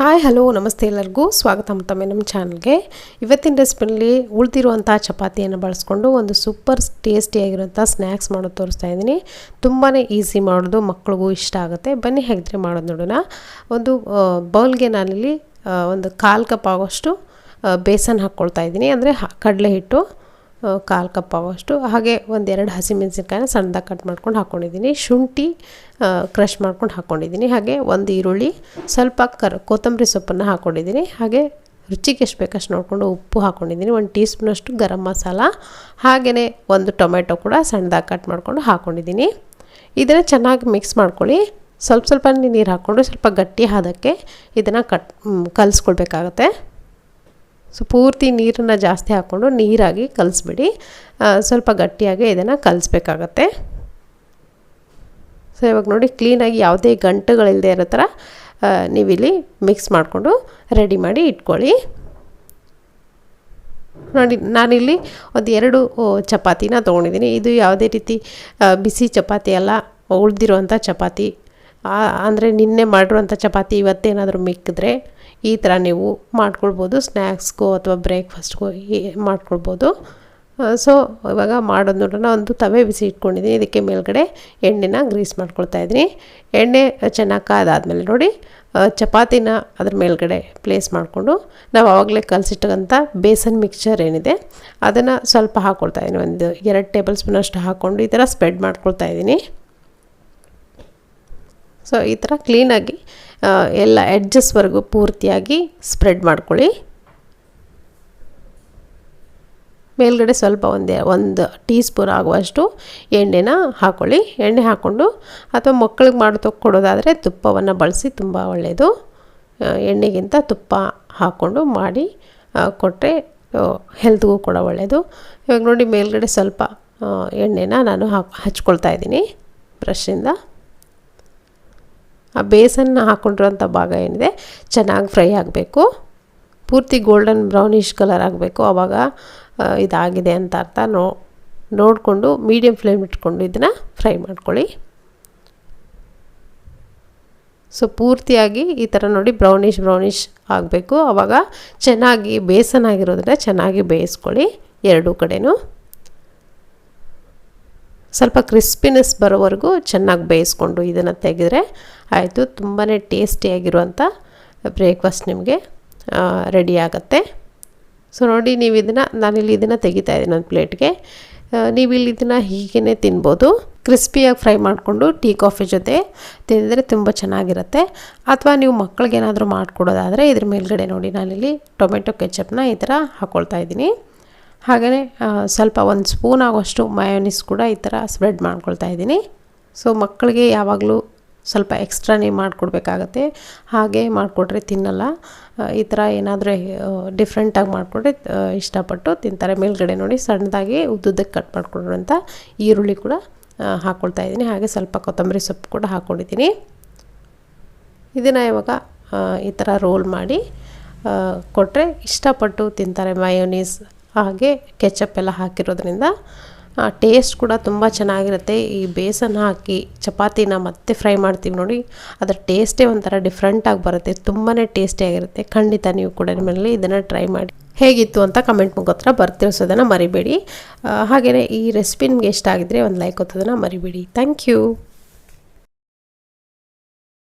Hi hello ನಮಸ್ತೆ ಎಲ್ಲರಿಗೂ ಸ್ವಾಗತ ಮತ್ತೊಮ್ಮೆ ನಮ್ಮ ಚಾನಲ್ಗೆ. ಇವತ್ತಿನ ರೆಸಿಪಿನಲ್ಲಿ ಉಳಿದಿರುವಂಥ ಚಪಾತಿಯನ್ನು ಬಳಸ್ಕೊಂಡು ಒಂದು ಸೂಪರ್ ಟೇಸ್ಟಿಯಾಗಿರುವಂಥ ಸ್ನ್ಯಾಕ್ಸ್ ಮಾಡೋದು ತೋರಿಸ್ತಾ ಇದ್ದೀನಿ. ತುಂಬಾ ಈಸಿ ಮಾಡೋದು, ಮಕ್ಕಳಿಗೂ ಇಷ್ಟ ಆಗುತ್ತೆ. ಬನ್ನಿ ಹೇಗಿದ್ರೆ ಮಾಡೋದು ನೋಡೋಣ. ಒಂದು ಬೌಲ್ಗೆ ನಾನಿಲ್ಲಿ ಒಂದು 1/4 ಕಪ್ ಆಗೋಷ್ಟು ಬೇಸನ್ ಹಾಕ್ಕೊಳ್ತಾ ಇದ್ದೀನಿ, ಅಂದರೆ ಕಡಲೆ ಹಿಟ್ಟು 1/4 ಕಪ್ ಆಗೋಷ್ಟು. ಹಾಗೆ 1-2 ಹಸಿಮೆಣಸಿನ್ಕಾಯಿನ ಸಣ್ಣದಾಗಿ ಕಟ್ ಮಾಡ್ಕೊಂಡು ಹಾಕ್ಕೊಂಡಿದ್ದೀನಿ. ಶುಂಠಿ ಕ್ರಷ್ ಮಾಡ್ಕೊಂಡು ಹಾಕ್ಕೊಂಡಿದ್ದೀನಿ. ಹಾಗೆ 1 ಈರುಳ್ಳಿ, ಸ್ವಲ್ಪ ಕೊತ್ತಂಬರಿ ಸೊಪ್ಪನ್ನು ಹಾಕ್ಕೊಂಡಿದ್ದೀನಿ. ಹಾಗೆ ರುಚಿಗೆ ಎಷ್ಟು ಬೇಕಷ್ಟು ನೋಡಿಕೊಂಡು ಉಪ್ಪು ಹಾಕ್ಕೊಂಡಿದ್ದೀನಿ. 1 ಟೀ ಸ್ಪೂನಷ್ಟು ಗರಂ ಮಸಾಲ, ಹಾಗೆಯೇ 1 ಟೊಮೆಟೊ ಕೂಡ ಸಣ್ಣದಾಗಿ ಕಟ್ ಮಾಡ್ಕೊಂಡು ಹಾಕ್ಕೊಂಡಿದ್ದೀನಿ. ಇದನ್ನು ಚೆನ್ನಾಗಿ ಮಿಕ್ಸ್ ಮಾಡ್ಕೊಳ್ಳಿ. ಸ್ವಲ್ಪ ನೀರು ಹಾಕ್ಕೊಂಡು ಸ್ವಲ್ಪ ಗಟ್ಟಿ ಹದಕ್ಕೆ ಇದನ್ನು ಕಲಿಸ್ಕೊಳ್ಬೇಕಾಗತ್ತೆ. ಸೊ ಪೂರ್ತಿ ನೀರನ್ನು ಜಾಸ್ತಿ ಹಾಕ್ಕೊಂಡು ನೀರಾಗಿ ಕಲಿಸ್ಬಿಡಿ. ಸ್ವಲ್ಪ ಗಟ್ಟಿಯಾಗಿ ಇದನ್ನು ಕಲಿಸ್ಬೇಕಾಗತ್ತೆ. ಸೊ ಇವಾಗ ನೋಡಿ, ಕ್ಲೀನಾಗಿ ಯಾವುದೇ ಗಂಟುಗಳಿಲ್ಲದೆ ಇರೋ ಥರ ನೀವಿಲ್ಲಿ ಮಿಕ್ಸ್ ಮಾಡಿಕೊಂಡು ರೆಡಿ ಮಾಡಿ ಇಟ್ಕೊಳ್ಳಿ. ನೋಡಿ, ನಾನಿಲ್ಲಿ 2 ಚಪಾತಿನ ತೊಗೊಂಡಿದ್ದೀನಿ. ಇದು ಯಾವುದೇ ರೀತಿ ಬಿಸಿ ಚಪಾತಿ ಅಲ್ಲ, ಉಳಿದಿರುವಂಥ ಚಪಾತಿ. ಅಂದರೆ ನಿನ್ನೆ ಮಾಡಿರುವಂಥ ಚಪಾತಿ ಇವತ್ತೇನಾದರೂ ಮಿಕ್ಕಿದ್ರೆ ಈ ಥರ ನೀವು ಮಾಡ್ಕೊಳ್ಬೋದು. ಸ್ನ್ಯಾಕ್ಸ್ಗೋ ಅಥವಾ ಬ್ರೇಕ್ಫಾಸ್ಟ್ಗೋ ಮಾಡ್ಕೊಳ್ಬೋದು. ಸೊ ಇವಾಗ ಮಾಡೋದು ನೋಡೋಣ. ಒಂದು ತವೆ ಬಿಸಿ ಇಟ್ಕೊಂಡಿದ್ದೀನಿ. ಇದಕ್ಕೆ ಮೇಲ್ಗಡೆ ಎಣ್ಣೆನ ಗ್ರೀಸ್ ಮಾಡ್ಕೊಳ್ತಾ ಇದ್ದೀನಿ. ಎಣ್ಣೆ ಚೆನ್ನಾಗಿ ಕಾದಾದ್ಮೇಲೆ ನೋಡಿ, ಚಪಾತಿನ ಅದ್ರ ಮೇಲ್ಗಡೆ ಪ್ಲೇಸ್ ಮಾಡಿಕೊಂಡು ನಾವು ಆವಾಗಲೇ ಕಲಸಿಟ್ಟಂಥ ಬೇಸನ್ ಮಿಕ್ಸ್ಚರ್ ಏನಿದೆ ಅದನ್ನು ಸ್ವಲ್ಪ ಹಾಕ್ಕೊಳ್ತಾ ಇದ್ದೀನಿ. 2 ಟೇಬಲ್ ಸ್ಪೂನಷ್ಟು ಹಾಕ್ಕೊಂಡು ಈ ಥರ ಸ್ಪ್ರೆಡ್ ಮಾಡ್ಕೊಳ್ತಾ ಇದ್ದೀನಿ. ಸೊ ಈ ಥರ ಕ್ಲೀನಾಗಿ ಎಲ್ಲ ಎಡ್ಜಸ್ವರೆಗೂ ಪೂರ್ತಿಯಾಗಿ ಸ್ಪ್ರೆಡ್ ಮಾಡ್ಕೊಳ್ಳಿ. ಮೇಲ್ಗಡೆ ಸ್ವಲ್ಪ 1 ಟೀ ಸ್ಪೂನ್ ಆಗುವಷ್ಟು ಎಣ್ಣೆನ ಹಾಕ್ಕೊಳ್ಳಿ. ಎಣ್ಣೆ ಹಾಕ್ಕೊಂಡು ಅಥವಾ ಮಕ್ಕಳಿಗೆ ಕೊಡೋದಾದರೆ ತುಪ್ಪವನ್ನು ಬಳಸಿ, ತುಂಬ ಒಳ್ಳೆಯದು. ಎಣ್ಣೆಗಿಂತ ತುಪ್ಪ ಹಾಕ್ಕೊಂಡು ಮಾಡಿ ಕೊಟ್ಟರೆ ಹೆಲ್ತ್ಗೂ ಕೂಡ ಒಳ್ಳೆಯದು. ಇವಾಗ ನೋಡಿ, ಮೇಲ್ಗಡೆ ಸ್ವಲ್ಪ ಎಣ್ಣೆನ ನಾನು ಹಚ್ಕೊಳ್ತಾ ಇದ್ದೀನಿ ಬ್ರಷಿಂದ. ಆ ಬೇಸನ್ನ ಹಾಕ್ಕೊಂಡಿರೋಂಥ ಭಾಗ ಏನಿದೆ ಚೆನ್ನಾಗಿ ಫ್ರೈ ಆಗಬೇಕು. ಪೂರ್ತಿ ಗೋಲ್ಡನ್ ಬ್ರೌನಿಷ್ ಕಲರ್ ಆಗಬೇಕು. ಆವಾಗ ಇದಾಗಿದೆ ಅಂತ ಅರ್ಥ. ನೋಡಿಕೊಂಡು ಮೀಡಿಯಮ್ ಫ್ಲೇಮ್ ಇಟ್ಕೊಂಡು ಇದನ್ನು ಫ್ರೈ ಮಾಡ್ಕೊಳ್ಳಿ. ಸೊ ಪೂರ್ತಿಯಾಗಿ ಈ ಥರ ನೋಡಿ ಬ್ರೌನಿಷ್ ಆಗಬೇಕು. ಆವಾಗ ಚೆನ್ನಾಗಿ ಬೇಸನ್ ಆಗಿರೋದ್ರಿಂದ ಚೆನ್ನಾಗಿ ಬೇಯಿಸ್ಕೊಳ್ಳಿ 2 ಕಡೆನೂ. ಸ್ವಲ್ಪ ಕ್ರಿಸ್ಪಿನೆಸ್ ಬರೋವರೆಗೂ ಚೆನ್ನಾಗಿ ಬೇಯಿಸ್ಕೊಂಡು ಇದನ್ನು ತೆಗೆದ್ರೆ ಆಯಿತು. ತುಂಬಾ ಟೇಸ್ಟಿಯಾಗಿರುವಂಥ ಬ್ರೇಕ್ಫಾಸ್ಟ್ ನಿಮಗೆ ರೆಡಿ ಆಗುತ್ತೆ. ಸೊ ನೋಡಿ, ನೀವು ನಾನಿಲ್ಲಿ ಇದನ್ನು ತೆಗಿತಾ ಇದ್ದೀನಿ ಒಂದು ಪ್ಲೇಟ್ಗೆ. ನೀವಿಲ್ಲಿ ಇದನ್ನು ಹೀಗೇ ತಿನ್ಬೋದು. ಕ್ರಿಸ್ಪಿಯಾಗಿ ಫ್ರೈ ಮಾಡಿಕೊಂಡು ಟೀ ಕಾಫಿ ಜೊತೆ ತಿಂದರೆ ತುಂಬ ಚೆನ್ನಾಗಿರುತ್ತೆ. ಅಥವಾ ನೀವು ಮಕ್ಕಳಿಗೇನಾದರೂ ಮಾಡಿಕೊಡೋದಾದರೆ ಇದ್ರ ಮೇಲ್ಗಡೆ ನೋಡಿ, ನಾನಿಲ್ಲಿ ಟೊಮೆಟೊ ಕೆಚಪ್ನ ಈ ಥರ ಹಾಕ್ಕೊಳ್ತಾ ಇದ್ದೀನಿ. ಹಾಗೆಯೇ ಸ್ವಲ್ಪ 1 ಸ್ಪೂನ್ ಆಗೋಷ್ಟು ಮಯೋನೀಸ್ ಕೂಡ ಈ ಥರ ಸ್ಪ್ರೆಡ್ ಮಾಡ್ಕೊಳ್ತಾ ಇದ್ದೀನಿ. ಸೊ ಮಕ್ಕಳಿಗೆ ಯಾವಾಗಲೂ ಸ್ವಲ್ಪ ಎಕ್ಸ್ಟ್ರಾನೇ ಮಾಡಿಕೊಡ್ಬೇಕಾಗತ್ತೆ. ಹಾಗೆ ಮಾಡಿಕೊಟ್ರೆ ತಿನ್ನಲ್ಲ. ಈ ಥರ ಏನಾದರೂ ಡಿಫ್ರೆಂಟಾಗಿ ಮಾಡಿಕೊಟ್ರೆ ಇಷ್ಟಪಟ್ಟು ತಿಂತಾರೆ. ಮೇಲ್ಗಡೆ ನೋಡಿ, ಸಣ್ಣದಾಗಿ ಉದ್ದುದ್ದಕ್ಕೆ ಕಟ್ ಮಾಡಿಕೊಡುವಂಥ ಈರುಳ್ಳಿ ಕೂಡ ಹಾಕ್ಕೊಳ್ತಾ ಇದ್ದೀನಿ. ಹಾಗೆ ಸ್ವಲ್ಪ ಕೊತ್ತಂಬರಿ ಸೊಪ್ಪು ಕೂಡ ಹಾಕ್ಕೊಂಡಿದ್ದೀನಿ. ಇದನ್ನು ಇವಾಗ ಈ ಥರ ರೋಲ್ ಮಾಡಿ ಕೊಟ್ಟರೆ ಇಷ್ಟಪಟ್ಟು ತಿಂತಾರೆ. ಮಯೋನೀಸ್ ಹಾಗೆ ಕೆಚಪ್ ಎಲ್ಲ ಹಾಕಿರೋದ್ರಿಂದ ಟೇಸ್ಟ್ ಕೂಡ ತುಂಬ ಚೆನ್ನಾಗಿರುತ್ತೆ. ಈ ಬೇಸನ್ ಹಾಕಿ ಚಪಾತಿನ ಮತ್ತೆ ಫ್ರೈ ಮಾಡ್ತೀವಿ ನೋಡಿ, ಅದರ ಟೇಸ್ಟೇ ಒಂಥರ ಡಿಫ್ರೆಂಟಾಗಿ ಬರುತ್ತೆ. ತುಂಬಾ ಟೇಸ್ಟಿಯಾಗಿರುತ್ತೆ. ಖಂಡಿತ ನೀವು ಕೂಡ ನಿಮ್ಮಲ್ಲಿ ಇದನ್ನು ಟ್ರೈ ಮಾಡಿ ಹೇಗಿತ್ತು ಅಂತ ಕಮೆಂಟ್ ಮುಖಾಂತರ ಬರ್ತಿರೋಸೋದನ್ನು ಮರಿಬೇಡಿ. ಹಾಗೆಯೇ ಈ ರೆಸಿಪಿ ನಿಮಗೆ ಇಷ್ಟ ಆಗಿದ್ರೆ ಒಂದು ಲೈಕ್ ಒತ್ತೋದನ್ನು ಮರಿಬೇಡಿ. Thank you.